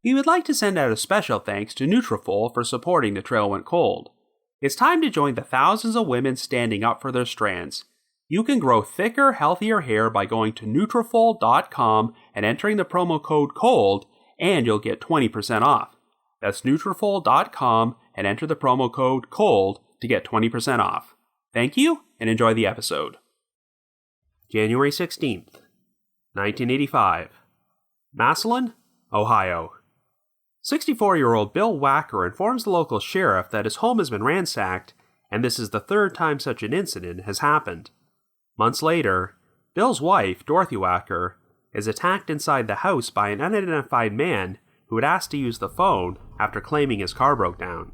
We would like to send out a special thanks to Nutrafol for supporting The Trail Went Cold. It's time to join the thousands of women standing up for their strands. You can grow thicker, healthier hair by going to Nutrafol.com and entering the promo code COLD, and you'll get 20% off. That's Nutrafol.com and enter the promo code COLD to get 20% off. Thank you, and enjoy the episode. January 16th, 1985. Massillon, Ohio. 64-year-old Bill Wacker informs the local sheriff that his home has been ransacked, and this is the third time such an incident has happened. Months later, Bill's wife, Dorothy Wacker, is attacked inside the house by an unidentified man who had asked to use the phone after claiming his car broke down.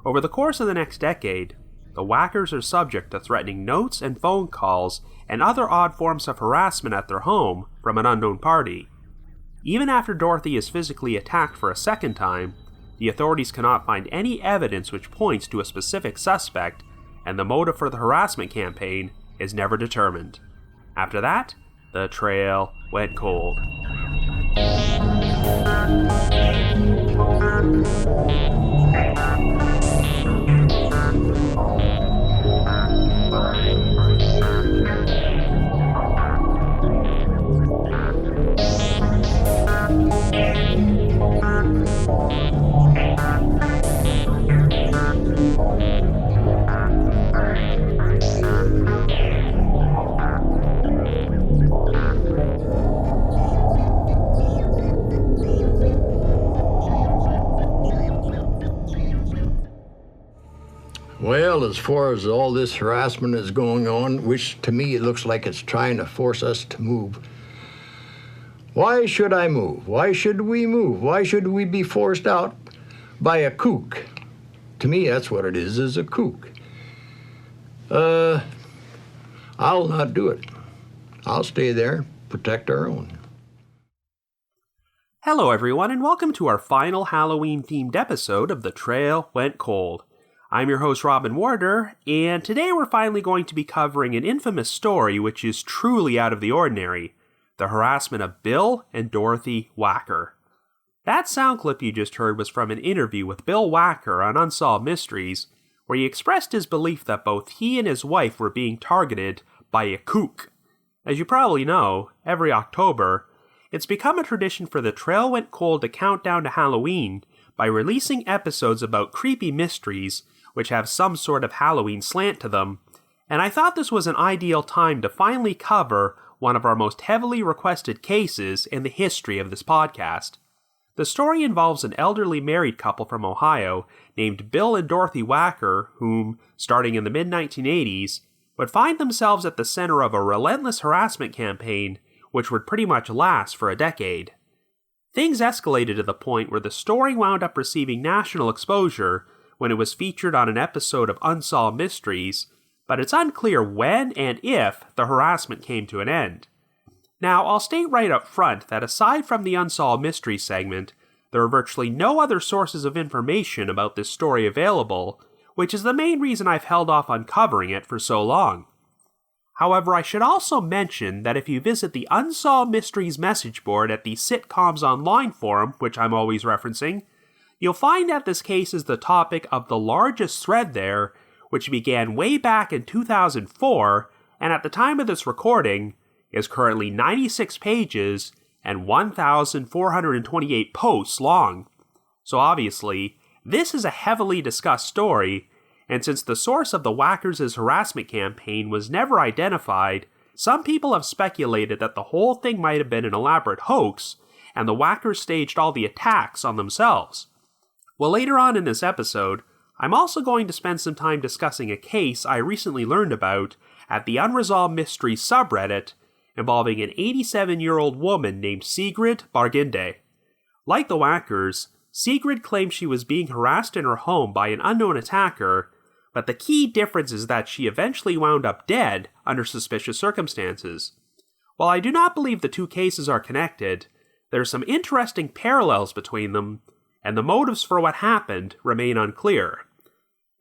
Over the course of the next decade, the Wackers are subject to threatening notes and phone calls and other odd forms of harassment at their home from an unknown party. Even after Dorothy is physically attacked for a second time, the authorities cannot find any evidence which points to a specific suspect, and the motive for the harassment campaign is never determined. After that, the trail went cold. Well, as far as all this harassment is going on, which to me it looks like it's trying to force us to move. Why should I move? Why should we move? Why should we be forced out by a kook? To me, that's what it is a kook. I'll not do it. I'll stay there, protect our own. Hello everyone, and welcome to our final Halloween-themed episode of The Trail Went Cold. I'm your host, Robin Warder, and today we're finally going to be covering an infamous story which is truly out of the ordinary, the harassment of Bill and Dorothy Wacker. That sound clip you just heard was from an interview with Bill Wacker on Unsolved Mysteries, where he expressed his belief that both he and his wife were being targeted by a kook. As you probably know, every October, it's become a tradition for The Trail Went Cold to count down to Halloween by releasing episodes about creepy mysteries which have some sort of Halloween slant to them, and I thought this was an ideal time to finally cover one of our most heavily requested cases in the history of this podcast. The story involves an elderly married couple from Ohio named Bill and Dorothy Wacker, whom, starting in the mid-1980s, would find themselves at the center of a relentless harassment campaign which would pretty much last for a decade. Things escalated to the point where the story wound up receiving national exposure when it was featured on an episode of Unsolved Mysteries, but it's unclear when and if the harassment came to an end. Now, I'll state right up front that aside from the Unsolved Mysteries segment, there are virtually no other sources of information about this story available, which is the main reason I've held off on covering it for so long. However, I should also mention that if you visit the Unsolved Mysteries message board at the Sitcoms Online forum, which I'm always referencing, you'll find that this case is the topic of the largest thread there, which began way back in 2004, and at the time of this recording, is currently 96 pages and 1,428 posts long. So obviously, this is a heavily discussed story, and since the source of the Wackers' harassment campaign was never identified, some people have speculated that the whole thing might have been an elaborate hoax, and the Wackers staged all the attacks on themselves. Well, later on in this episode, I'm also going to spend some time discussing a case I recently learned about at the Unresolved Mysteries subreddit involving an 87-year-old woman named Sigrid Barginde. Like the Wackers, Sigrid claimed she was being harassed in her home by an unknown attacker, but the key difference is that she eventually wound up dead under suspicious circumstances. While I do not believe the two cases are connected, there are some interesting parallels between them, and the motives for what happened remain unclear.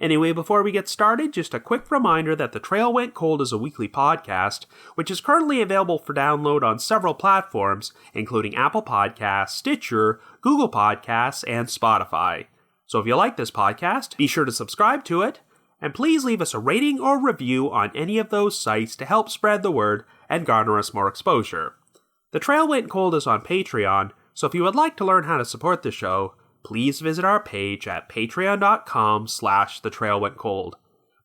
Anyway, before we get started, just a quick reminder that The Trail Went Cold is a weekly podcast, which is currently available for download on several platforms, including Apple Podcasts, Stitcher, Google Podcasts, and Spotify. So if you like this podcast, be sure to subscribe to it, and please leave us a rating or review on any of those sites to help spread the word and garner us more exposure. The Trail Went Cold is on Patreon, so if you would like to learn how to support the show, please visit our page at patreon.com/thetrailwentcold.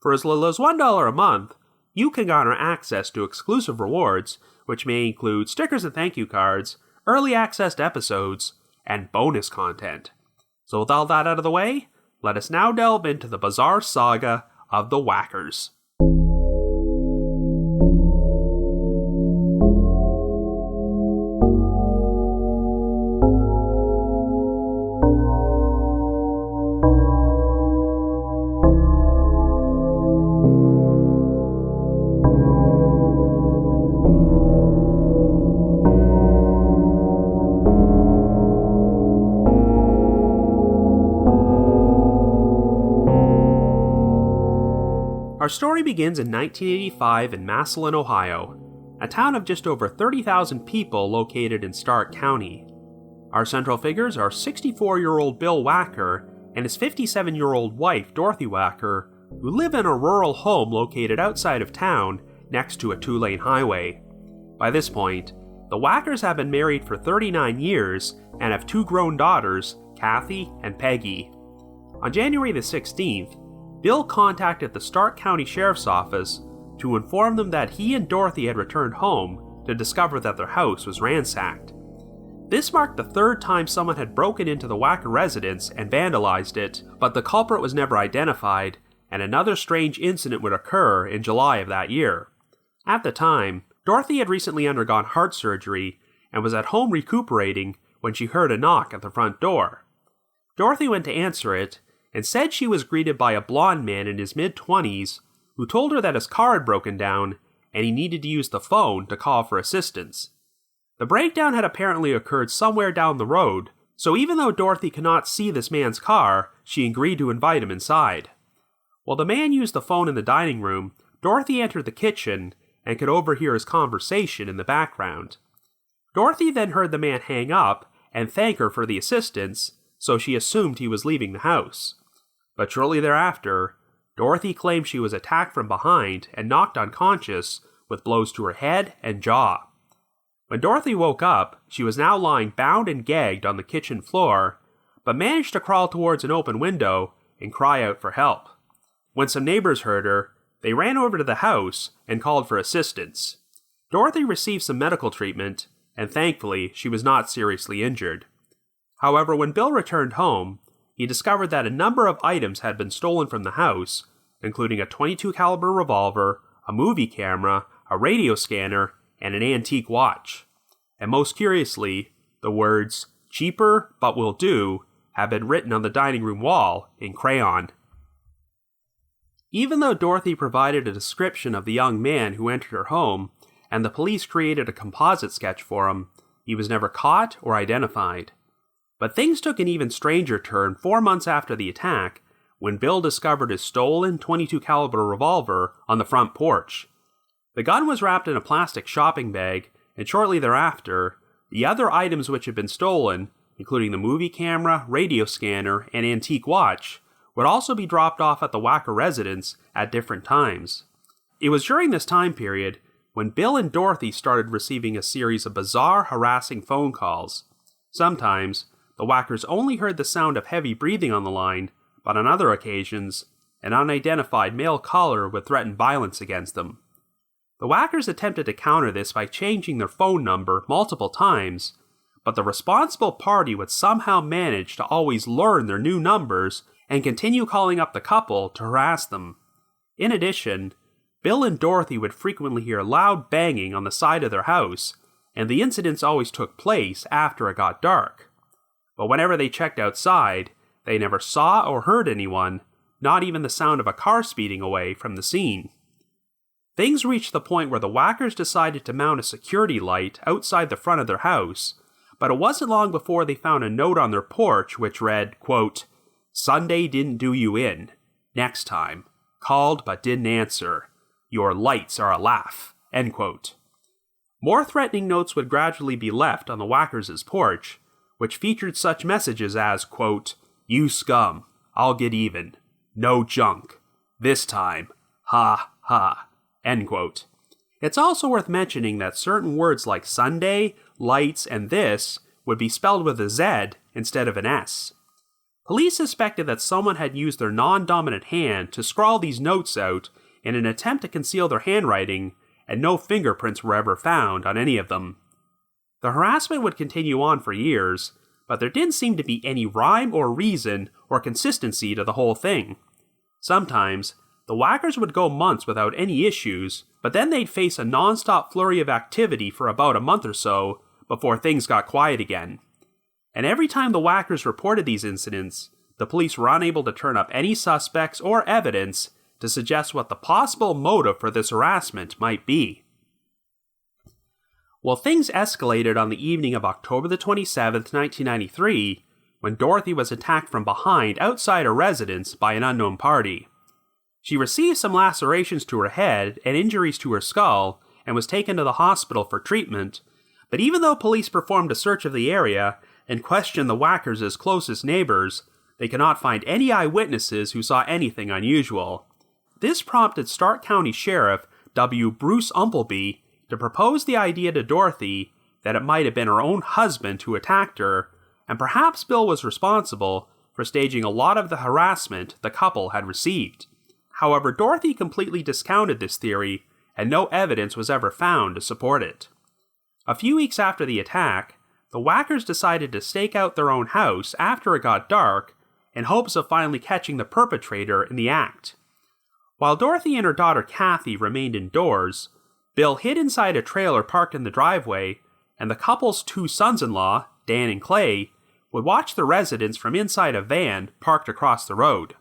For as little as $1 a month, you can garner access to exclusive rewards, which may include stickers and thank you cards, early access to episodes, and bonus content. So with all that out of the way, let us now delve into the bizarre saga of the Wackers. Our story begins in 1985 in Massillon, Ohio, a town of just over 30,000 people located in Stark County. Our central figures are 64-year-old Bill Wacker and his 57-year-old wife, Dorothy Wacker, who live in a rural home located outside of town next to a two-lane highway. By this point, the Wackers have been married for 39 years and have two grown daughters, Kathy and Peggy. On January the 16th, Bill contacted the Stark County Sheriff's Office to inform them that he and Dorothy had returned home to discover that their house was ransacked. This marked the third time someone had broken into the Wacker residence and vandalized it, but the culprit was never identified, and another strange incident would occur in July of that year. At the time, Dorothy had recently undergone heart surgery and was at home recuperating when she heard a knock at the front door. Dorothy went to answer it, and said she was greeted by a blond man in his mid-20s who told her that his car had broken down and he needed to use the phone to call for assistance. The breakdown had apparently occurred somewhere down the road, so even though Dorothy could not see this man's car, she agreed to invite him inside. While the man used the phone in the dining room, Dorothy entered the kitchen and could overhear his conversation in the background. Dorothy then heard the man hang up and thank her for the assistance, so she assumed he was leaving the house. But shortly thereafter, Dorothy claimed she was attacked from behind and knocked unconscious with blows to her head and jaw. When Dorothy woke up, she was now lying bound and gagged on the kitchen floor, but managed to crawl towards an open window and cry out for help. When some neighbors heard her, they ran over to the house and called for assistance. Dorothy received some medical treatment, and thankfully she was not seriously injured. However, when Bill returned home, he discovered that a number of items had been stolen from the house, including a .22 caliber revolver, a movie camera, a radio scanner, and an antique watch. And most curiously, the words, "cheaper but will do," have been written on the dining room wall in crayon. Even though Dorothy provided a description of the young man who entered her home, and the police created a composite sketch for him, he was never caught or identified. But things took an even stranger turn 4 months after the attack, when Bill discovered his stolen .22 caliber revolver on the front porch. The gun was wrapped in a plastic shopping bag, and shortly thereafter, the other items which had been stolen, including the movie camera, radio scanner, and antique watch, would also be dropped off at the Wacker residence at different times. It was during this time period when Bill and Dorothy started receiving a series of bizarre, harassing phone calls. Sometimes, the Wackers only heard the sound of heavy breathing on the line, but on other occasions, an unidentified male caller would threaten violence against them. The Wackers attempted to counter this by changing their phone number multiple times, but the responsible party would somehow manage to always learn their new numbers and continue calling up the couple to harass them. In addition, Bill and Dorothy would frequently hear loud banging on the side of their house, and the incidents always took place after it got dark. But whenever they checked outside, they never saw or heard anyone, not even the sound of a car speeding away from the scene. Things reached the point where the Wackers decided to mount a security light outside the front of their house, but it wasn't long before they found a note on their porch which read, quote, "Sunday didn't do you in. Next time. Called but didn't answer. Your lights are a laugh. End quote. More threatening notes would gradually be left on the Wackers' porch, which featured such messages as, quote, "You scum, I'll get even. No junk. This time. Ha, ha." End quote. It's also worth mentioning that certain words like Sunday, lights, and this would be spelled with a Z instead of an S. Police suspected that someone had used their non-dominant hand to scrawl these notes out in an attempt to conceal their handwriting, and no fingerprints were ever found on any of them. The harassment would continue on for years, but there didn't seem to be any rhyme or reason or consistency to the whole thing. Sometimes, the Wackers would go months without any issues, but then they'd face a non-stop flurry of activity for about a month or so before things got quiet again. And every time the Wackers reported these incidents, the police were unable to turn up any suspects or evidence to suggest what the possible motive for this harassment might be. Well, things escalated on the evening of October the 27th, 1993, when Dorothy was attacked from behind outside her residence by an unknown party. She received some lacerations to her head and injuries to her skull and was taken to the hospital for treatment, but even though police performed a search of the area and questioned the Wackers' closest neighbors, they could not find any eyewitnesses who saw anything unusual. This prompted Stark County Sheriff W. Bruce Umpleby to propose the idea to Dorothy that it might have been her own husband who attacked her, and perhaps Bill was responsible for staging a lot of the harassment the couple had received. However, Dorothy completely discounted this theory, and no evidence was ever found to support it. A few weeks after the attack, the Wackers decided to stake out their own house after it got dark in hopes of finally catching the perpetrator in the act. While Dorothy and her daughter Kathy remained indoors, Bill hid inside a trailer parked in the driveway, and the couple's two sons-in-law, Dan and Clay, would watch the residence from inside a van parked across the road.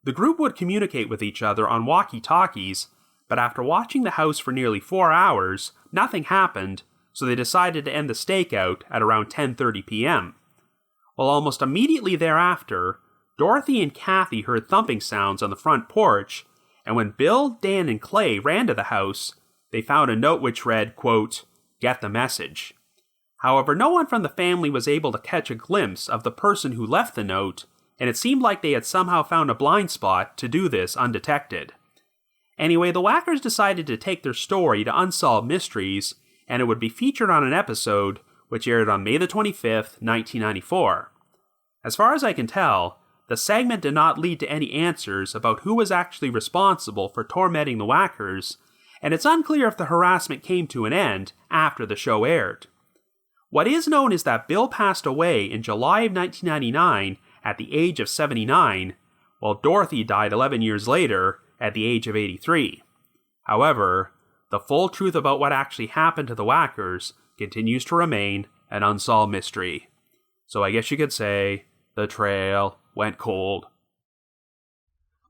The group would communicate with each other on walkie-talkies, but after watching the house for nearly 4 hours, nothing happened, so they decided to end the stakeout at around 10:30 p.m. Well, almost immediately thereafter, Dorothy and Kathy heard thumping sounds on the front porch, and when Bill, Dan, and Clay ran to the house, they found a note which read, quote, "Get the message." However, no one from the family was able to catch a glimpse of the person who left the note, and it seemed like they had somehow found a blind spot to do this undetected. Anyway, the Wackers decided to take their story to Unsolved Mysteries, and it would be featured on an episode which aired on May the 25th, 1994. As far as I can tell, the segment did not lead to any answers about who was actually responsible for tormenting the Wackers, and it's unclear if the harassment came to an end after the show aired. What is known is that Bill passed away in July of 1999 at the age of 79, while Dorothy died 11 years later at the age of 83. However, the full truth about what actually happened to the Wackers continues to remain an unsolved mystery. So I guess you could say, the trail went cold.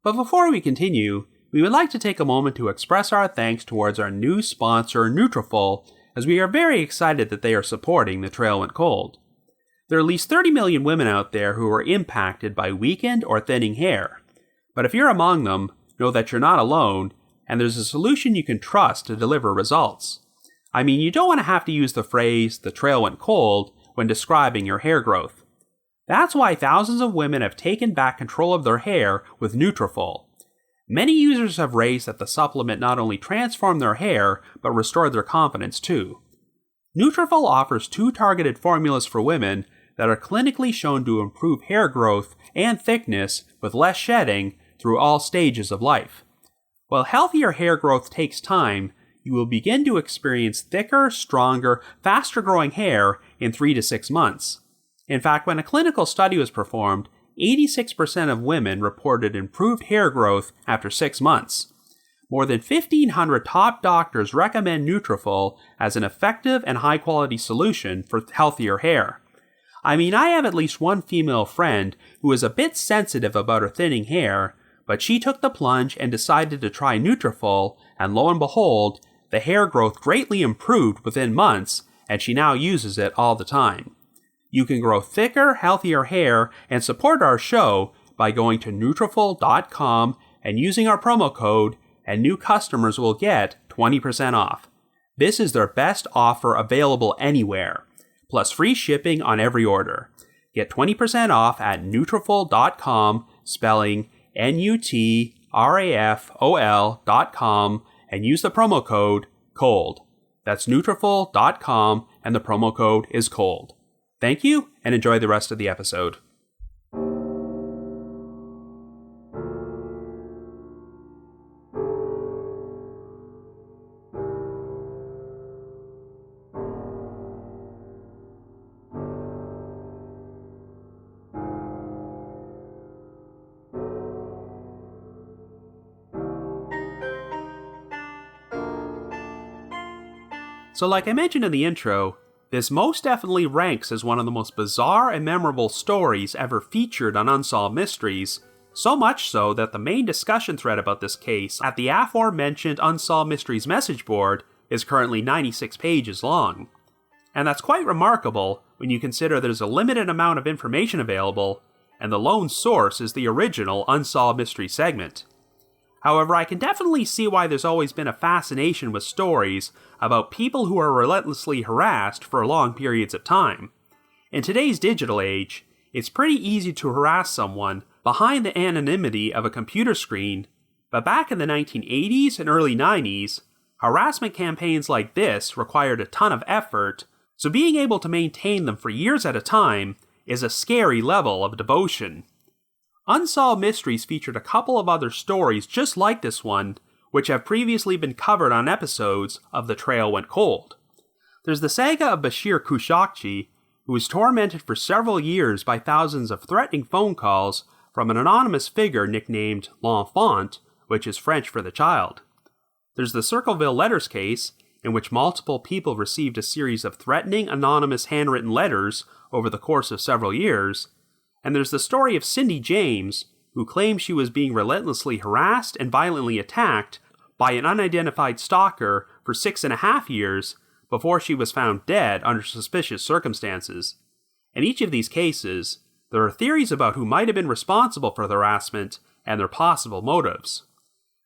But before we continue, we would like to take a moment to express our thanks towards our new sponsor, Nutrafol, as we are very excited that they are supporting The Trail Went Cold. There are at least 30 million women out there who are impacted by weakened or thinning hair. But if you're among them, know that you're not alone, and there's a solution you can trust to deliver results. I mean, you don't want to have to use the phrase, "the trail went cold," when describing your hair growth. That's why thousands of women have taken back control of their hair with Nutrafol. Many users have raised that the supplement not only transformed their hair, but restored their confidence too. Nutrafol offers 2 targeted formulas for women that are clinically shown to improve hair growth and thickness with less shedding through all stages of life. While healthier hair growth takes time, you will begin to experience thicker, stronger, faster-growing hair in 3 to 6 months. In fact, when a clinical study was performed, 86% of women reported improved hair growth after 6 months. More than 1,500 top doctors recommend Nutrafol as an effective and high-quality solution for healthier hair. I mean, I have at least one female friend who is a bit sensitive about her thinning hair, but she took the plunge and decided to try Nutrafol, and lo and behold, the hair growth greatly improved within months, and she now uses it all the time. You can grow thicker, healthier hair and support our show by going to Nutrafol.com and using our promo code, and new customers will get 20% off. This is their best offer available anywhere, plus free shipping on every order. Get 20% off at Nutrafol.com, spelling Nutrafol.com, and use the promo code COLD. That's Nutrafol.com, and the promo code is COLD. Thank you, and enjoy the rest of the episode. So like I mentioned in the intro, this most definitely ranks as one of the most bizarre and memorable stories ever featured on Unsolved Mysteries, so much so that the main discussion thread about this case at the aforementioned Unsolved Mysteries message board is currently 96 pages long. And that's quite remarkable when you consider there's a limited amount of information available, and the lone source is the original Unsolved Mysteries segment. However, I can definitely see why there's always been a fascination with stories about people who are relentlessly harassed for long periods of time. In today's digital age, it's pretty easy to harass someone behind the anonymity of a computer screen, but back in the 1980s and early 90s, harassment campaigns like this required a ton of effort, so being able to maintain them for years at a time is a scary level of devotion. Unsolved Mysteries featured a couple of other stories just like this one, which have previously been covered on episodes of The Trail Went Cold. There's the saga of Bashir Khosrowshahi, who was tormented for several years by thousands of threatening phone calls from an anonymous figure nicknamed L'Enfant, which is French for the child. There's the Circleville Letters case, in which multiple people received a series of threatening anonymous handwritten letters over the course of several years. And there's the story of Cindy James, who claimed she was being relentlessly harassed and violently attacked by an unidentified stalker for 6.5 years before she was found dead under suspicious circumstances. In each of these cases, there are theories about who might have been responsible for the harassment and their possible motives.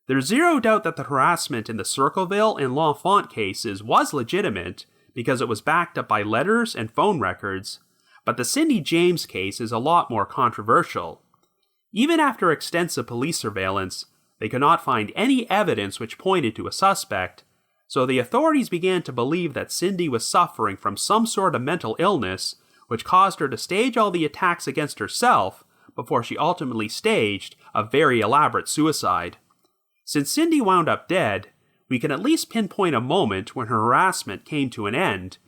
There's zero doubt that the harassment in the Circleville and L'Enfant cases was legitimate because it was backed up by letters and phone records, but the Cindy James case is a lot more controversial. Even after extensive police surveillance, they could not find any evidence which pointed to a suspect, so the authorities began to believe that Cindy was suffering from some sort of mental illness which caused her to stage all the attacks against herself before she ultimately staged a very elaborate suicide. Since Cindy wound up dead, we can at least pinpoint a moment when her harassment came to an end.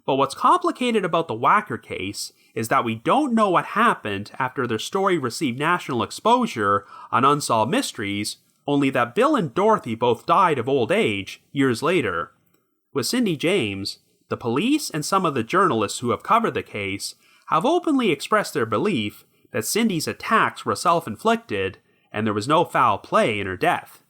But what's complicated about the Wacker case is that we don't know what happened after their story received national exposure on Unsolved Mysteries, only that Bill and Dorothy both died of old age years later. With Cindy James, the police and some of the journalists who have covered the case have openly expressed their belief that Cindy's attacks were self-inflicted and there was no foul play in her death.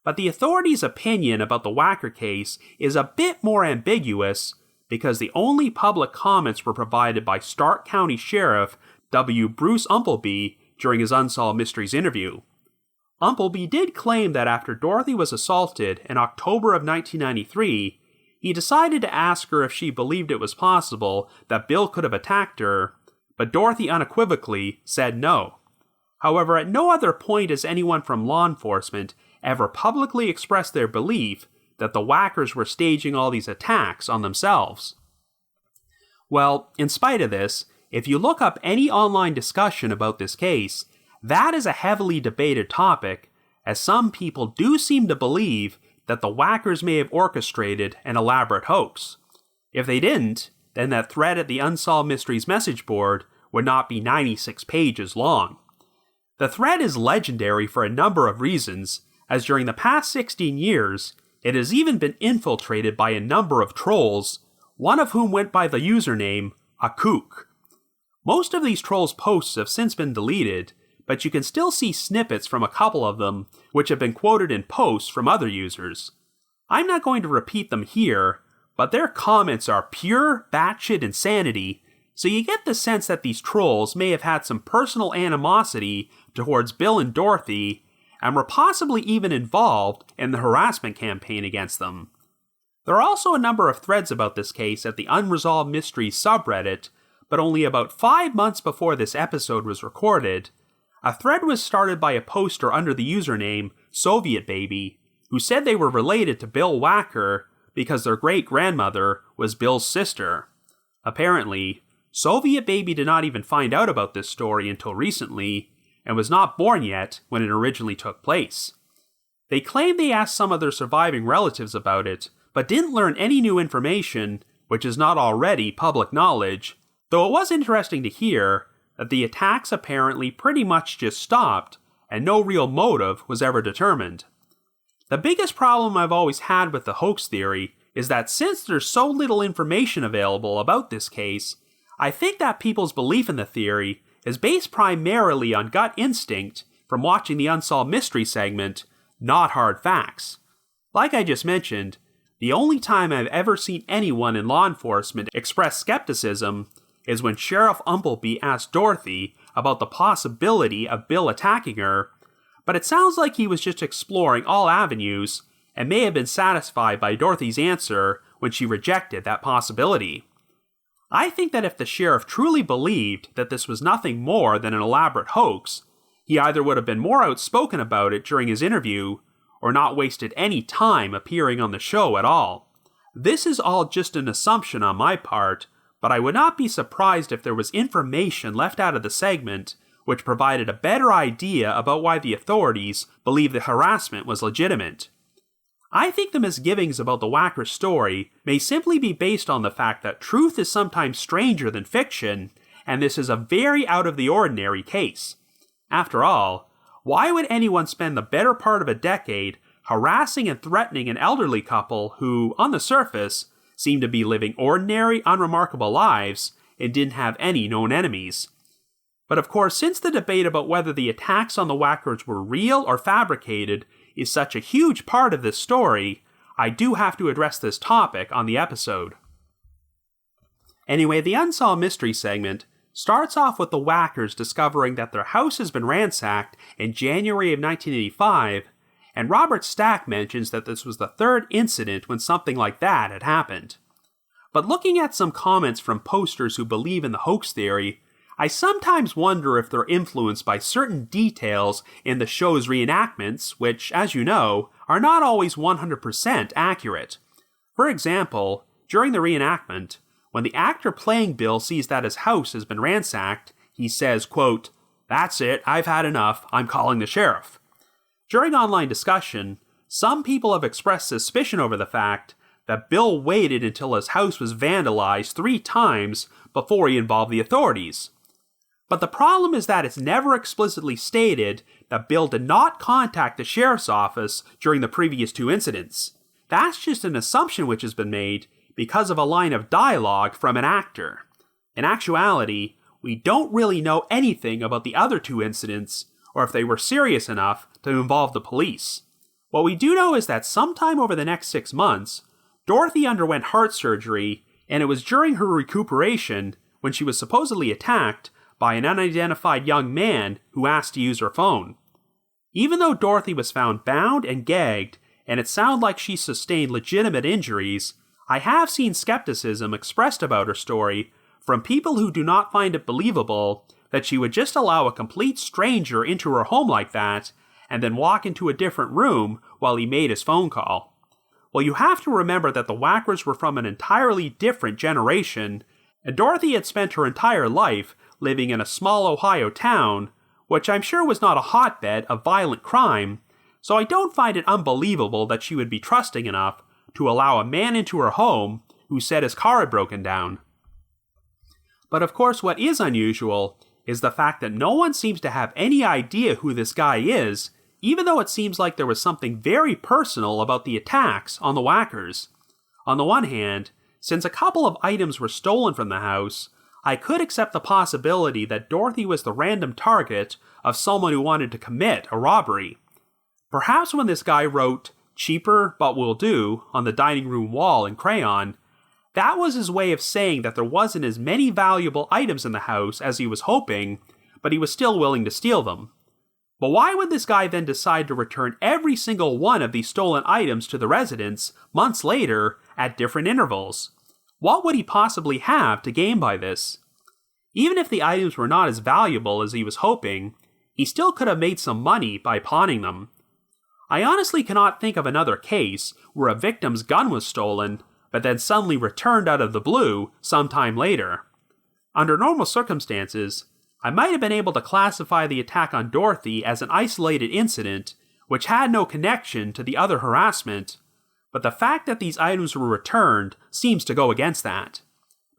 But the authorities' opinion about the Wacker case is a bit more ambiguous because the only public comments were provided by Stark County Sheriff W. Bruce Umpleby during his Unsolved Mysteries interview. Umpleby did claim that after Dorothy was assaulted in October of 1993, he decided to ask her if she believed it was possible that Bill could have attacked her, but Dorothy unequivocally said no. However, at no other point has anyone from law enforcement ever publicly expressed their belief that the Wackers were staging all these attacks on themselves. Well, in spite of this, if you look up any online discussion about this case, that is a heavily debated topic, as some people do seem to believe that the Wackers may have orchestrated an elaborate hoax. If they didn't, then that thread at the Unsolved Mysteries message board would not be 96 pages long. The thread is legendary for a number of reasons, as during the past 16 years, it has even been infiltrated by a number of trolls, one of whom went by the username Akook. Most of these trolls' posts have since been deleted, but you can still see snippets from a couple of them, which have been quoted in posts from other users. I'm not going to repeat them here, but their comments are pure batshit insanity, so you get the sense that these trolls may have had some personal animosity towards Bill and Dorothy, and were possibly even involved in the harassment campaign against them. There are also a number of threads about this case at the Unresolved Mysteries subreddit, but only about 5 months before this episode was recorded, a thread was started by a poster under the username Soviet Baby, who said they were related to Bill Wacker because their great-grandmother was Bill's sister. Apparently, Soviet Baby did not even find out about this story until recently, and was not born yet when it originally took place. They claim they asked some of their surviving relatives about it, but didn't learn any new information, which is not already public knowledge, though it was interesting to hear that the attacks apparently pretty much just stopped, and no real motive was ever determined. The biggest problem I've always had with the hoax theory is that since there's so little information available about this case, I think that people's belief in the theory is based primarily on gut instinct from watching the Unsolved Mystery segment, not hard facts. Like I just mentioned, the only time I've ever seen anyone in law enforcement express skepticism is when Sheriff Umpleby asked Dorothy about the possibility of Bill attacking her, but it sounds like he was just exploring all avenues and may have been satisfied by Dorothy's answer when she rejected that possibility. I think that if the sheriff truly believed that this was nothing more than an elaborate hoax, he either would have been more outspoken about it during his interview, or not wasted any time appearing on the show at all. This is all just an assumption on my part, but I would not be surprised if there was information left out of the segment which provided a better idea about why the authorities believe the harassment was legitimate. I think the misgivings about the Wacker story may simply be based on the fact that truth is sometimes stranger than fiction, and this is a very out-of-the-ordinary case. After all, why would anyone spend the better part of a decade harassing and threatening an elderly couple who, on the surface, seemed to be living ordinary, unremarkable lives and didn't have any known enemies? But of course, since the debate about whether the attacks on the Wackers were real or fabricated is such a huge part of this story, I do have to address this topic on the episode. Anyway, the Unsolved Mystery segment starts off with the Wackers discovering that their house has been ransacked in January of 1985, and Robert Stack mentions that this was the third incident when something like that had happened. But looking at some comments from posters who believe in the hoax theory, I sometimes wonder if they're influenced by certain details in the show's reenactments, which, as you know, are not always 100% accurate. For example, during the reenactment, when the actor playing Bill sees that his house has been ransacked, he says, quote, "That's it, I've had enough, I'm calling the sheriff." During online discussion, some people have expressed suspicion over the fact that Bill waited until his house was vandalized 3 times before he involved the authorities. But the problem is that it's never explicitly stated that Bill did not contact the sheriff's office during the previous 2 incidents. That's just an assumption which has been made because of a line of dialogue from an actor. In actuality, we don't really know anything about the other 2 incidents, or if they were serious enough to involve the police. What we do know is that sometime over the next 6 months, Dorothy underwent heart surgery, and it was during her recuperation when she was supposedly attacked by an unidentified young man who asked to use her phone. Even though Dorothy was found bound and gagged, and it sounded like she sustained legitimate injuries, I have seen skepticism expressed about her story from people who do not find it believable that she would just allow a complete stranger into her home like that, and then walk into a different room while he made his phone call. Well, you have to remember that the Wackers were from an entirely different generation, and Dorothy had spent her entire life living in a small Ohio town, which I'm sure was not a hotbed of violent crime, so I don't find it unbelievable that she would be trusting enough to allow a man into her home who said his car had broken down. But of course, what is unusual is the fact that no one seems to have any idea who this guy is, even though it seems like there was something very personal about the attacks on the Wackers. On the one hand, since a couple of items were stolen from the house, I could accept the possibility that Dorothy was the random target of someone who wanted to commit a robbery. Perhaps when this guy wrote, "cheaper but will do," on the dining room wall in crayon, that was his way of saying that there wasn't as many valuable items in the house as he was hoping, but he was still willing to steal them. But why would this guy then decide to return every single one of these stolen items to the residents months later at different intervals? What would he possibly have to gain by this? Even if the items were not as valuable as he was hoping, he still could have made some money by pawning them. I honestly cannot think of another case where a victim's gun was stolen, but then suddenly returned out of the blue sometime later. Under normal circumstances, I might have been able to classify the attack on Dorothy as an isolated incident which had no connection to the other harassment, but the fact that these items were returned seems to go against that.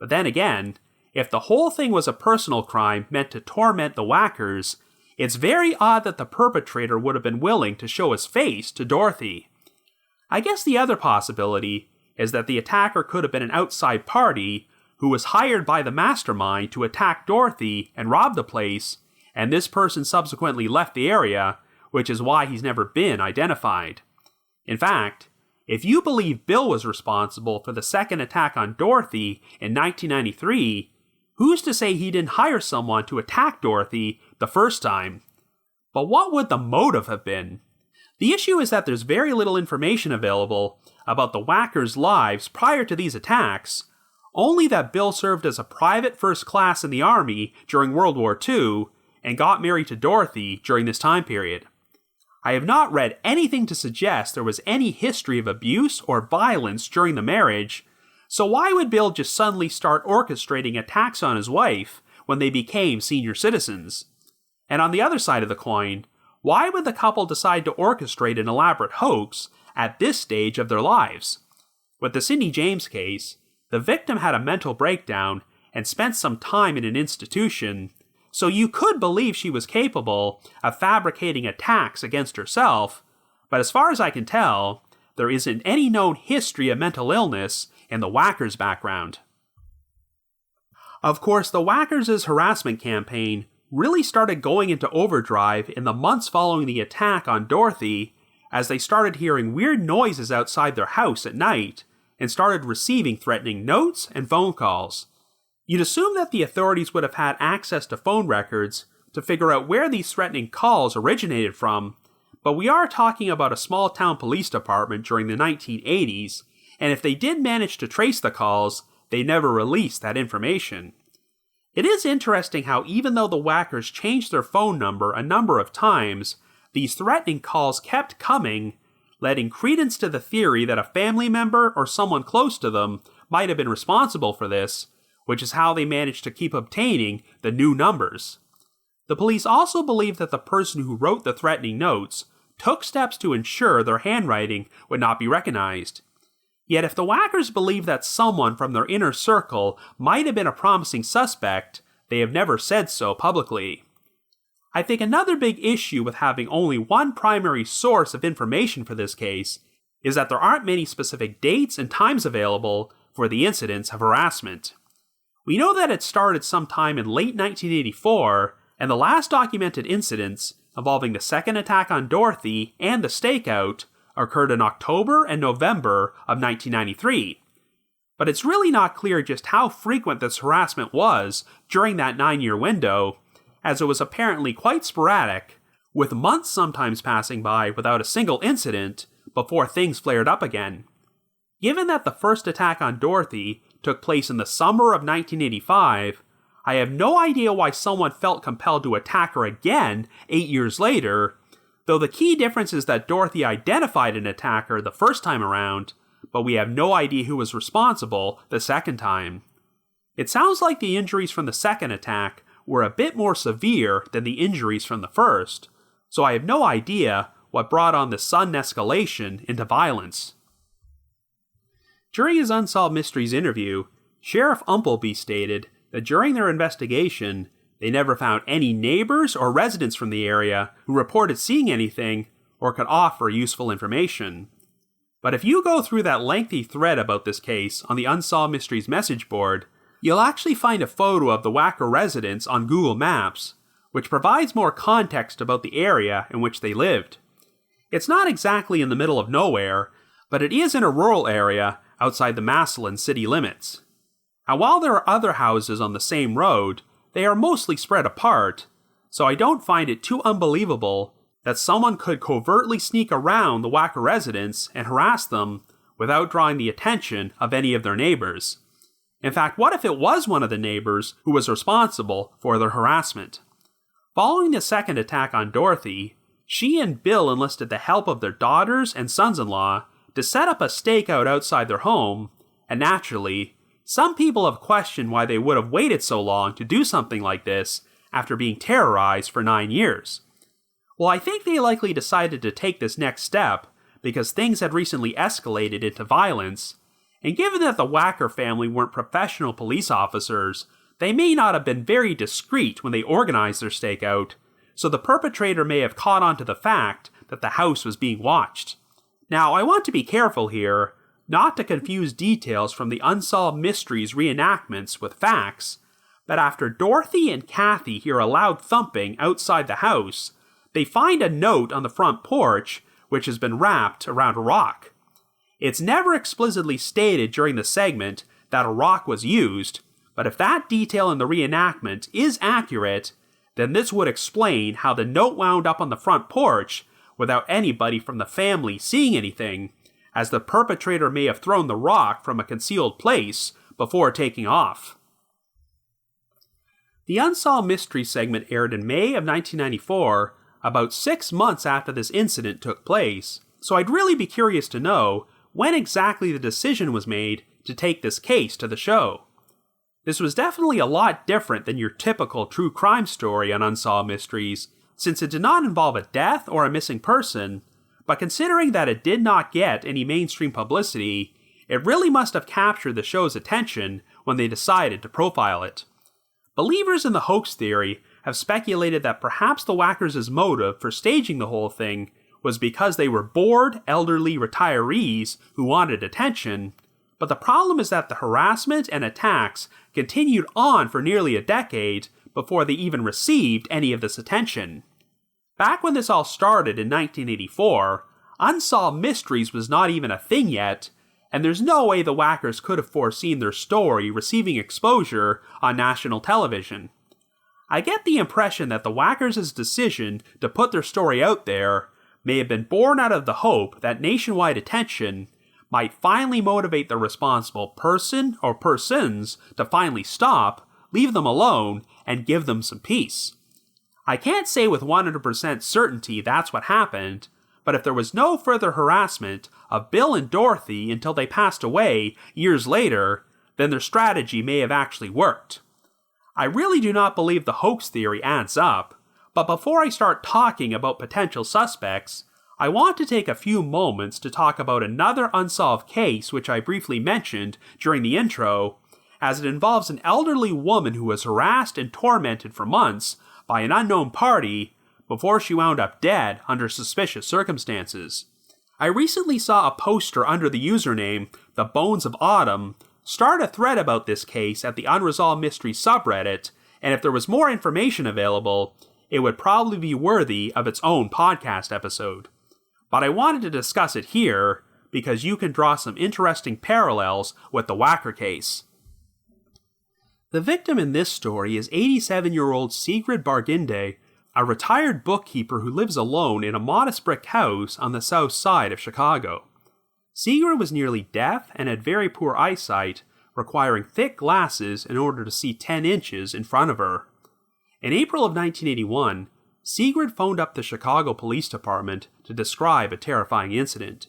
But then again, if the whole thing was a personal crime meant to torment the Wackers, it's very odd that the perpetrator would have been willing to show his face to Dorothy. I guess the other possibility is that the attacker could have been an outside party who was hired by the mastermind to attack Dorothy and rob the place, and this person subsequently left the area, which is why he's never been identified. In fact, if you believe Bill was responsible for the second attack on Dorothy in 1993, who's to say he didn't hire someone to attack Dorothy the first time? But what would the motive have been? The issue is that there's very little information available about the Wackers' lives prior to these attacks, only that Bill served as a private first class in the Army during World War II and got married to Dorothy during this time period. I have not read anything to suggest there was any history of abuse or violence during the marriage, so why would Bill just suddenly start orchestrating attacks on his wife when they became senior citizens? And on the other side of the coin, why would the couple decide to orchestrate an elaborate hoax at this stage of their lives? With the Cindy James case, the victim had a mental breakdown and spent some time in an institution, so you could believe she was capable of fabricating attacks against herself, but as far as I can tell, there isn't any known history of mental illness in the Wackers' background. Of course, the Wackers' harassment campaign really started going into overdrive in the months following the attack on Dorothy, as they started hearing weird noises outside their house at night and started receiving threatening notes and phone calls. You'd assume that the authorities would have had access to phone records to figure out where these threatening calls originated from, but we are talking about a small-town police department during the 1980s, and if they did manage to trace the calls, they never released that information. It is interesting how even though the Wackers changed their phone number a number of times, these threatening calls kept coming, letting credence to the theory that a family member or someone close to them might have been responsible for this, which is how they managed to keep obtaining the new numbers. The police also believe that the person who wrote the threatening notes took steps to ensure their handwriting would not be recognized. Yet if the Wackers believe that someone from their inner circle might have been a promising suspect, they have never said so publicly. I think another big issue with having only one primary source of information for this case is that there aren't many specific dates and times available for the incidents of harassment. We know that it started sometime in late 1984, and the last documented incidents involving the second attack on Dorothy and the stakeout occurred in October and November of 1993. But it's really not clear just how frequent this harassment was during that 9-year window, as it was apparently quite sporadic, with months sometimes passing by without a single incident before things flared up again. Given that the first attack on Dorothy took place in the summer of 1985, I have no idea why someone felt compelled to attack her again 8 years later, though the key difference is that Dorothy identified an attacker the first time around, but we have no idea who was responsible the second time. It sounds like the injuries from the second attack were a bit more severe than the injuries from the first, so I have no idea what brought on this sudden escalation into violence. During his Unsolved Mysteries interview, Sheriff Umpleby stated that during their investigation, they never found any neighbors or residents from the area who reported seeing anything or could offer useful information. But if you go through that lengthy thread about this case on the Unsolved Mysteries message board, you'll actually find a photo of the Wacker residence on Google Maps, which provides more context about the area in which they lived. It's not exactly in the middle of nowhere, but it is in a rural area outside the Massillon city limits. And while there are other houses on the same road, they are mostly spread apart, so I don't find it too unbelievable that someone could covertly sneak around the Wacker residents and harass them without drawing the attention of any of their neighbors. In fact, what if it was one of the neighbors who was responsible for their harassment? Following the second attack on Dorothy, she and Bill enlisted the help of their daughters and sons-in-law to set up a stakeout outside their home, and naturally, some people have questioned why they would have waited so long to do something like this after being terrorized for 9 years. Well, I think they likely decided to take this next step because things had recently escalated into violence, and given that the Wacker family weren't professional police officers, they may not have been very discreet when they organized their stakeout, so the perpetrator may have caught on to the fact that the house was being watched. Now, I want to be careful here, not to confuse details from the Unsolved Mysteries reenactments with facts, but after Dorothy and Kathy hear a loud thumping outside the house, they find a note on the front porch which has been wrapped around a rock. It's never explicitly stated during the segment that a rock was used, but if that detail in the reenactment is accurate, then this would explain how the note wound up on the front porch without anybody from the family seeing anything, as the perpetrator may have thrown the rock from a concealed place before taking off. The Unsolved Mysteries segment aired in May of 1994, about 6 months after this incident took place, so I'd really be curious to know when exactly the decision was made to take this case to the show. This was definitely a lot different than your typical true crime story on Unsolved Mysteries, since it did not involve a death or a missing person, but considering that it did not get any mainstream publicity, it really must have captured the show's attention when they decided to profile it. Believers in the hoax theory have speculated that perhaps the Wackers' motive for staging the whole thing was because they were bored, elderly retirees who wanted attention, but the problem is that the harassment and attacks continued on for nearly a decade before they even received any of this attention. Back when this all started in 1984, Unsolved Mysteries was not even a thing yet, and there's no way the Wackers could have foreseen their story receiving exposure on national television. I get the impression that the Wackers' decision to put their story out there may have been born out of the hope that nationwide attention might finally motivate the responsible person or persons to finally stop, leave them alone, and give them some peace. I can't say with 100% certainty that's what happened, but if there was no further harassment of Bill and Dorothy until they passed away years later, then their strategy may have actually worked. I really do not believe the hoax theory adds up, but before I start talking about potential suspects, I want to take a few moments to talk about another unsolved case which I briefly mentioned during the intro, as it involves an elderly woman who was harassed and tormented for months by an unknown party before she wound up dead under suspicious circumstances. I recently saw a poster under the username The Bones of Autumn start a thread about this case at the Unresolved Mysteries subreddit, and if there was more information available, it would probably be worthy of its own podcast episode. But I wanted to discuss it here because you can draw some interesting parallels with the Wacker case. The victim in this story is 87-year-old Sigrid Barginde, a retired bookkeeper who lives alone in a modest brick house on the south side of Chicago. Sigrid was nearly deaf and had very poor eyesight, requiring thick glasses in order to see 10 inches in front of her. In April of 1981, Sigrid phoned up the Chicago Police Department to describe a terrifying incident.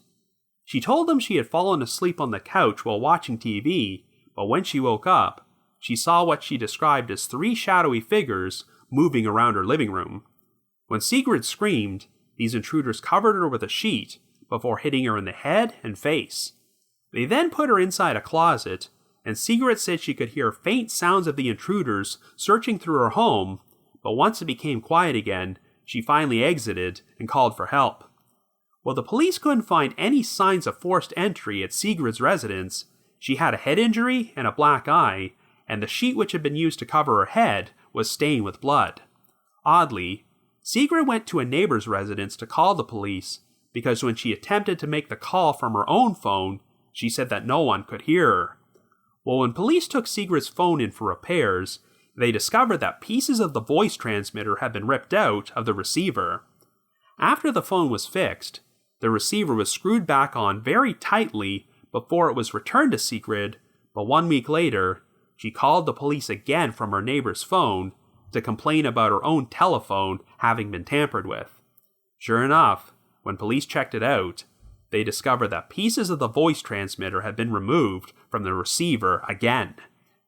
She told them she had fallen asleep on the couch while watching TV, but when she woke up, she saw what she described as 3 shadowy figures moving around her living room. When Sigrid screamed, these intruders covered her with a sheet before hitting her in the head and face. They then put her inside a closet, and Sigrid said she could hear faint sounds of the intruders searching through her home, but once it became quiet again, she finally exited and called for help. While the police couldn't find any signs of forced entry at Sigrid's residence, she had a head injury and a black eye, and the sheet which had been used to cover her head was stained with blood. Oddly, Sigrid went to a neighbor's residence to call the police, because when she attempted to make the call from her own phone, she said that no one could hear her. Well, when police took Sigrid's phone in for repairs, they discovered that pieces of the voice transmitter had been ripped out of the receiver. After the phone was fixed, the receiver was screwed back on very tightly before it was returned to Sigrid, but 1 week later, she called the police again from her neighbor's phone to complain about her own telephone having been tampered with. Sure enough, when police checked it out, they discovered that pieces of the voice transmitter had been removed from the receiver again.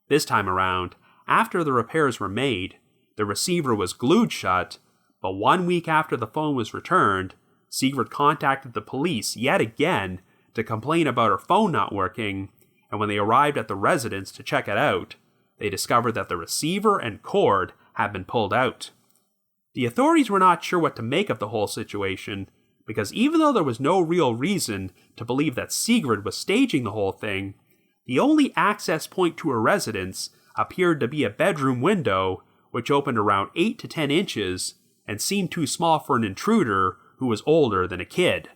This time around, after the repairs were made, the receiver was glued shut, but 1 week after the phone was returned, Sigrid contacted the police yet again to complain about her phone not working, and when they arrived at the residence to check it out, they discovered that the receiver and cord had been pulled out. The authorities were not sure what to make of the whole situation, because even though there was no real reason to believe that Sigrid was staging the whole thing, the only access point to her residence appeared to be a bedroom window which opened around 8 to 10 inches and seemed too small for an intruder who was older than a kid.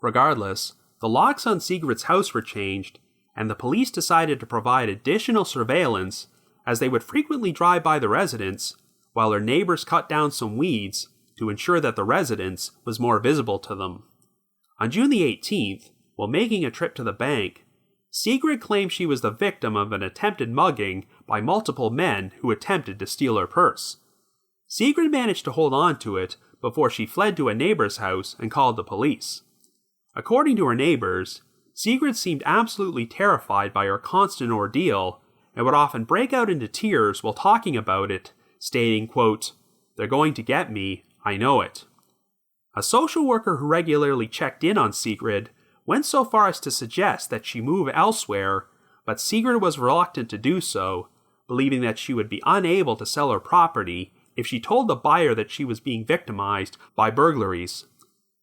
Regardless, the locks on Sigrid's house were changed, and the police decided to provide additional surveillance as they would frequently drive by the residence while their neighbors cut down some weeds to ensure that the residence was more visible to them. On June the 18th, while making a trip to the bank, Sigrid claimed she was the victim of an attempted mugging by multiple men who attempted to steal her purse. Sigrid managed to hold on to it before she fled to a neighbor's house and called the police. According to her neighbors, Sigrid seemed absolutely terrified by her constant ordeal and would often break out into tears while talking about it, stating, quote, "They're going to get me, I know it." A social worker who regularly checked in on Sigrid went so far as to suggest that she move elsewhere, but Sigrid was reluctant to do so, believing that she would be unable to sell her property if she told the buyer that she was being victimized by burglaries.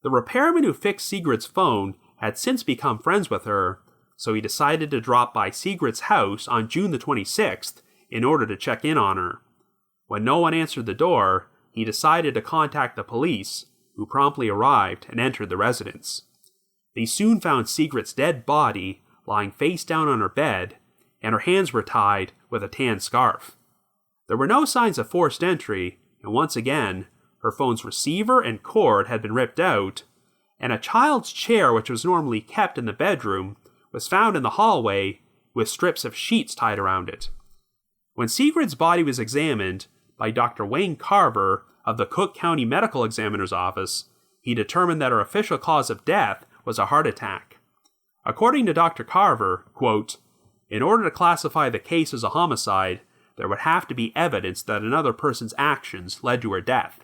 The repairman who fixed Sigrid's phone had since become friends with her, so he decided to drop by Sigrid's house on June the 26th in order to check in on her. When no one answered the door, he decided to contact the police, who promptly arrived and entered the residence. They soon found Sigrid's dead body lying face down on her bed, and her hands were tied with a tan scarf. There were no signs of forced entry, and once again, her phone's receiver and cord had been ripped out, and a child's chair which was normally kept in the bedroom was found in the hallway with strips of sheets tied around it. When Sigrid's body was examined by Dr. Wayne Carver of the Cook County Medical Examiner's Office, he determined that her official cause of death was a heart attack. According to Dr. Carver, quote, "In order to classify the case as a homicide, there would have to be evidence that another person's actions led to her death.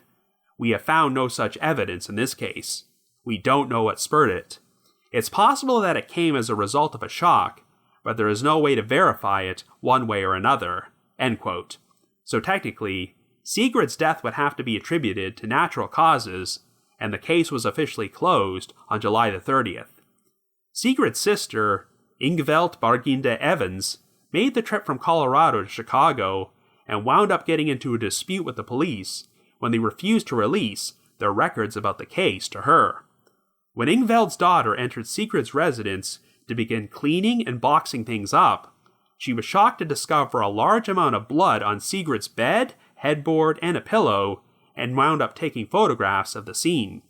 We have found no such evidence in this case. We don't know what spurred it. It's possible that it came as a result of a shock, but there is no way to verify it one way or another." End quote. So technically, Sigrid's death would have to be attributed to natural causes, and the case was officially closed on July the 30th. Sigrid's sister, Ingveld Barginda Evans, made the trip from Colorado to Chicago and wound up getting into a dispute with the police when they refused to release their records about the case to her. When Ingveld's daughter entered Sigrid's residence to begin cleaning and boxing things up, she was shocked to discover a large amount of blood on Sigrid's bed, headboard, and a pillow, and wound up taking photographs of the scene.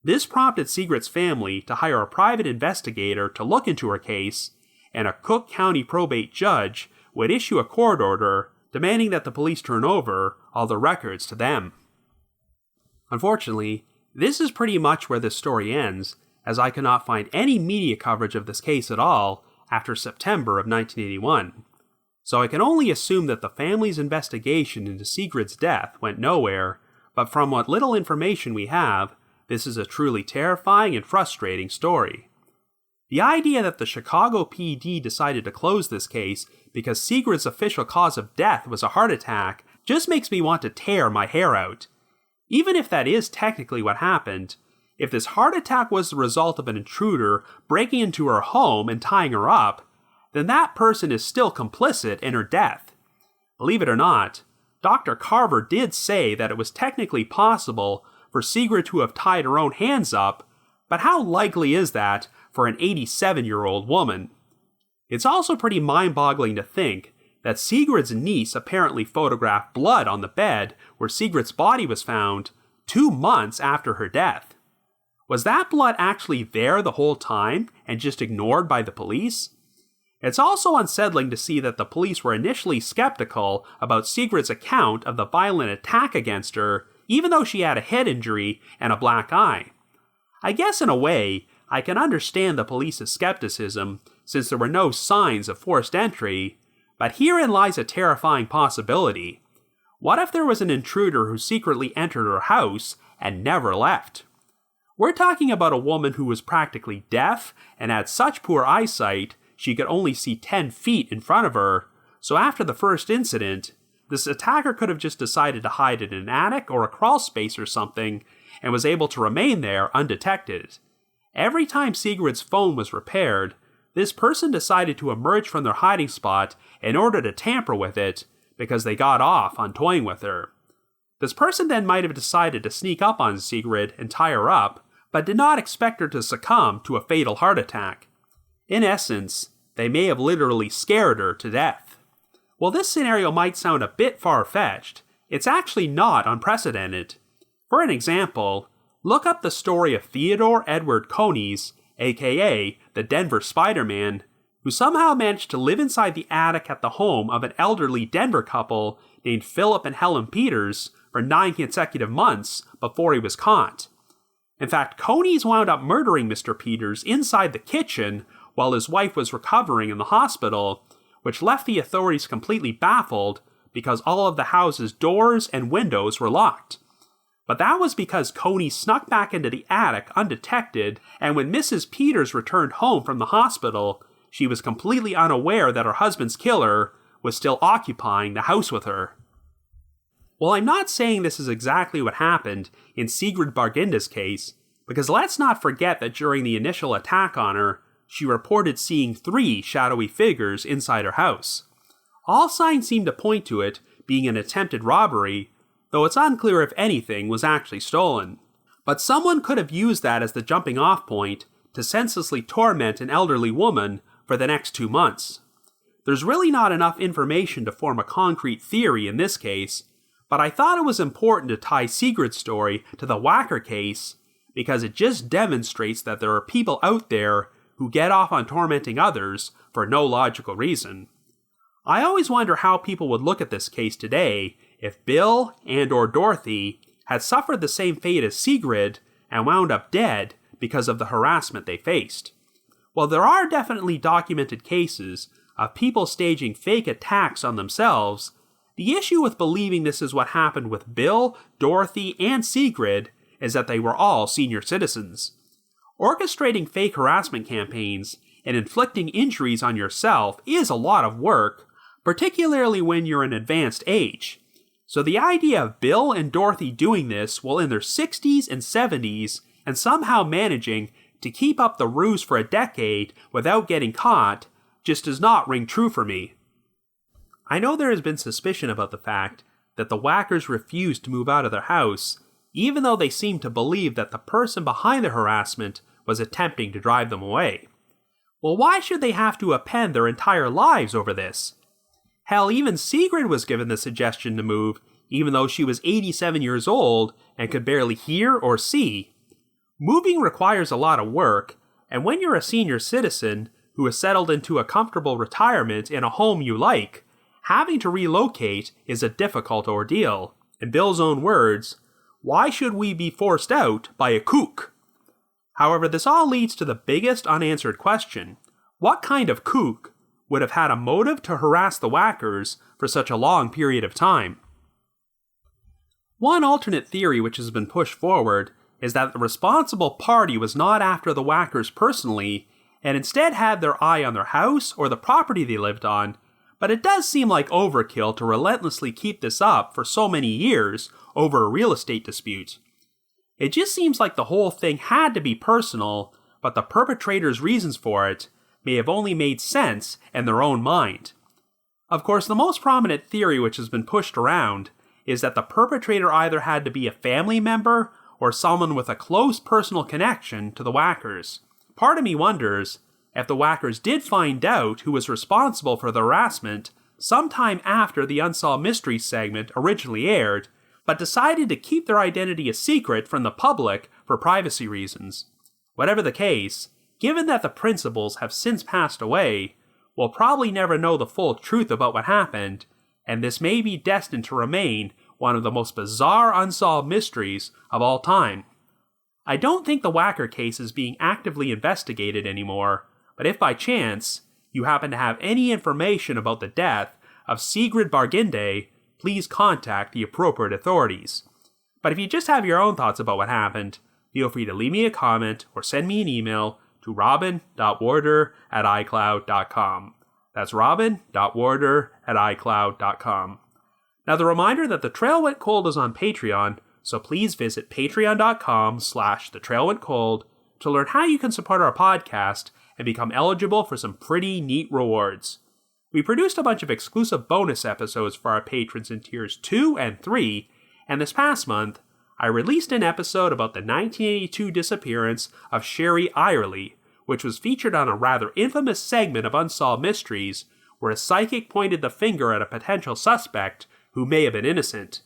This prompted Sigrid's family to hire a private investigator to look into her case, and a Cook County probate judge would issue a court order demanding that the police turn over all the records to them. Unfortunately, this is pretty much where this story ends, as I could not find any media coverage of this case at all after September of 1981. So I can only assume that the family's investigation into Sigrid's death went nowhere, but from what little information we have, this is a truly terrifying and frustrating story. The idea that the Chicago PD decided to close this case because Sigrid's official cause of death was a heart attack just makes me want to tear my hair out. Even if that is technically what happened, if this heart attack was the result of an intruder breaking into her home and tying her up, then that person is still complicit in her death. Believe it or not, Dr. Carver did say that it was technically possible for Sigrid to have tied her own hands up, but how likely is that for an 87-year-old woman? It's also pretty mind-boggling to think that Sigrid's niece apparently photographed blood on the bed where Sigrid's body was found 2 months after her death. Was that blood actually there the whole time and just ignored by the police? It's also unsettling to see that the police were initially skeptical about Sigrid's account of the violent attack against her, even though she had a head injury and a black eye. I guess in a way, I can understand the police's skepticism since there were no signs of forced entry, but herein lies a terrifying possibility. What if there was an intruder who secretly entered her house and never left? We're talking about a woman who was practically deaf and had such poor eyesight she could only see 10 feet in front of her, so after the first incident, this attacker could have just decided to hide in an attic or a crawl space or something, and was able to remain there undetected. Every time Sigrid's phone was repaired, this person decided to emerge from their hiding spot in order to tamper with it, because they got off on toying with her. This person then might have decided to sneak up on Sigrid and tie her up, but did not expect her to succumb to a fatal heart attack. In essence, they may have literally scared her to death. While this scenario might sound a bit far-fetched, it's actually not unprecedented. For an example, look up the story of Theodore Edward Coneys, aka the Denver Spider-Man, who somehow managed to live inside the attic at the home of an elderly Denver couple named Philip and Helen Peters for 9 consecutive months before he was caught. In fact, Coneys wound up murdering Mr. Peters inside the kitchen while his wife was recovering in the hospital, which left the authorities completely baffled because all of the house's doors and windows were locked. But that was because Coney snuck back into the attic undetected, and when Mrs. Peters returned home from the hospital, she was completely unaware that her husband's killer was still occupying the house with her. Well, I'm not saying this is exactly what happened in Sigrid Barginda's case, because let's not forget that during the initial attack on her, she reported seeing 3 shadowy figures inside her house. All signs seem to point to it being an attempted robbery, though it's unclear if anything was actually stolen. But someone could have used that as the jumping off point to senselessly torment an elderly woman for the next 2 months. There's really not enough information to form a concrete theory in this case, but I thought it was important to tie Sigrid's story to the Wacker case because it just demonstrates that there are people out there who get off on tormenting others for no logical reason. I always wonder how people would look at this case today if Bill and or Dorothy had suffered the same fate as Sigrid and wound up dead because of the harassment they faced. While there are definitely documented cases of people staging fake attacks on themselves, the issue with believing this is what happened with Bill, Dorothy, and Sigrid is that they were all senior citizens. Orchestrating fake harassment campaigns and inflicting injuries on yourself is a lot of work, particularly when you're an advanced age. So the idea of Bill and Dorothy doing this while in their 60s and 70s and somehow managing to keep up the ruse for a decade without getting caught just does not ring true for me. I know there has been suspicion about the fact that the Wackers refused to move out of their house, even though they seemed to believe that the person behind the harassment was attempting to drive them away. Well, why should they have to append their entire lives over this? Hell, even Sigrid was given the suggestion to move, even though she was 87 years old and could barely hear or see. Moving requires a lot of work, and when you're a senior citizen who has settled into a comfortable retirement in a home you like, having to relocate is a difficult ordeal. In Bill's own words, why should we be forced out by a kook? However, this all leads to the biggest unanswered question. What kind of kook would have had a motive to harass the Wackers for such a long period of time? One alternate theory which has been pushed forward is that the responsible party was not after the Wackers personally, and instead had their eye on their house or the property they lived on, but it does seem like overkill to relentlessly keep this up for so many years over a real estate dispute. It just seems like the whole thing had to be personal, but the perpetrator's reasons for it may have only made sense in their own mind. Of course, the most prominent theory which has been pushed around is that the perpetrator either had to be a family member or someone with a close personal connection to the Wackers. Part of me wonders, if the Wackers did find out who was responsible for the harassment, sometime after the Unsolved Mysteries segment originally aired, but decided to keep their identity a secret from the public for privacy reasons. Whatever the case, given that the principals have since passed away, we'll probably never know the full truth about what happened, and this may be destined to remain one of the most bizarre unsolved mysteries of all time. I don't think the Wacker case is being actively investigated anymore, but if by chance you happen to have any information about the death of Sigrid Barginde, please contact the appropriate authorities. But if you just have your own thoughts about what happened, feel free to leave me a comment or send me an email to robin.warder@icloud.com. That's robin.warder@icloud.com. Now, the reminder that The Trail Went Cold is on Patreon, so please visit patreon.com/thetrailwentcold to learn how you can support our podcast and become eligible for some pretty neat rewards. We produced a bunch of exclusive bonus episodes for our patrons in tiers 2 and 3, and this past month, I released an episode about the 1982 disappearance of Sherry Irely, which was featured on a rather infamous segment of Unsolved Mysteries, where a psychic pointed the finger at a potential suspect who may have been innocent.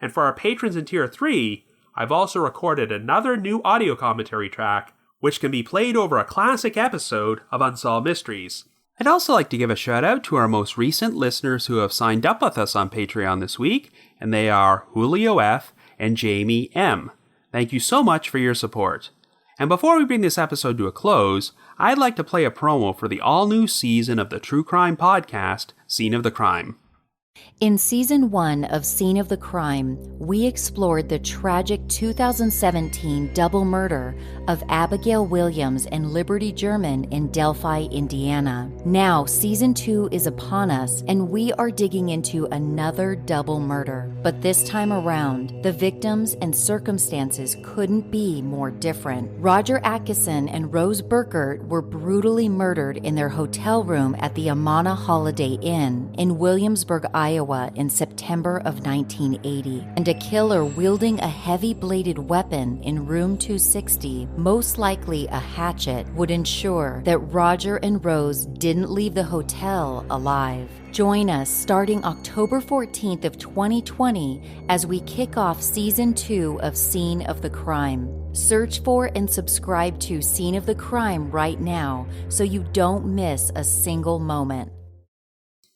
And for our patrons in Tier 3, I've also recorded another new audio commentary track, which can be played over a classic episode of Unsolved Mysteries. I'd also like to give a shout out to our most recent listeners who have signed up with us on Patreon this week, and they are Julio F. and Jamie M. Thank you so much for your support. And before we bring this episode to a close, I'd like to play a promo for the all-new season of the true crime podcast, Scene of the Crime. In Season 1 of Scene of the Crime, we explored the tragic 2017 double murder of Abigail Williams and Liberty German in Delphi, Indiana. Now, Season 2 is upon us, and we are digging into another double murder. But this time around, the victims and circumstances couldn't be more different. Roger Atkinson and Rose Burkert were brutally murdered in their hotel room at the Amana Holiday Inn in Williamsburg, Iowa in September of 1980, and a killer wielding a heavy-bladed weapon in room 260, most likely a hatchet, would ensure that Roger and Rose didn't leave the hotel alive. Join us starting October 14th of 2020 as we kick off Season 2 of Scene of the Crime. Search for and subscribe to Scene of the Crime right now so you don't miss a single moment.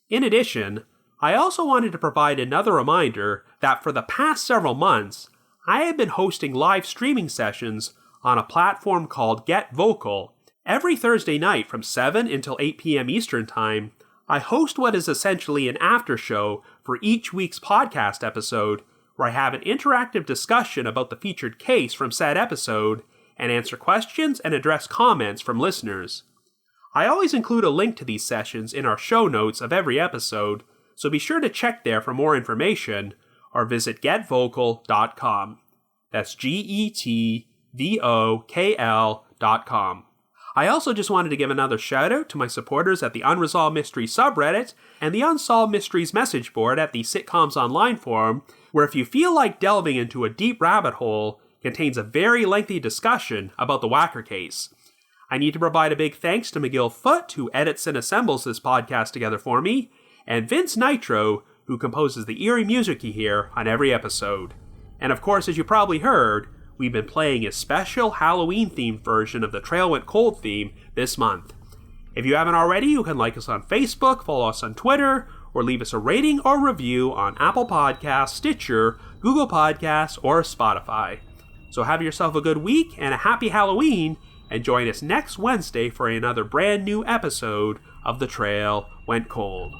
In addition, I also wanted to provide another reminder that for the past several months, I have been hosting live streaming sessions on a platform called Get Vocal. Every Thursday night from 7 until 8 p.m. Eastern Time, I host what is essentially an after show for each week's podcast episode, where I have an interactive discussion about the featured case from said episode and answer questions and address comments from listeners. I always include a link to these sessions in our show notes of every episode, so be sure to check there for more information, or visit getvocal.com. That's GETVOKL.com. I also just wanted to give another shout out to my supporters at the Unresolved Mysteries subreddit and the Unsolved Mysteries message board at the Sitcoms Online forum, where if you feel like delving into a deep rabbit hole, contains a very lengthy discussion about the Wacker case. I need to provide a big thanks to McGill Foote, who edits and assembles this podcast together for me, and Vince Nitro, who composes the eerie music you hear on every episode. And of course, as you probably heard, we've been playing a special Halloween-themed version of the Trail Went Cold theme this month. If you haven't already, you can like us on Facebook, follow us on Twitter, or leave us a rating or review on Apple Podcasts, Stitcher, Google Podcasts, or Spotify. So have yourself a good week and a happy Halloween, and join us next Wednesday for another brand new episode of The Trail Went Cold.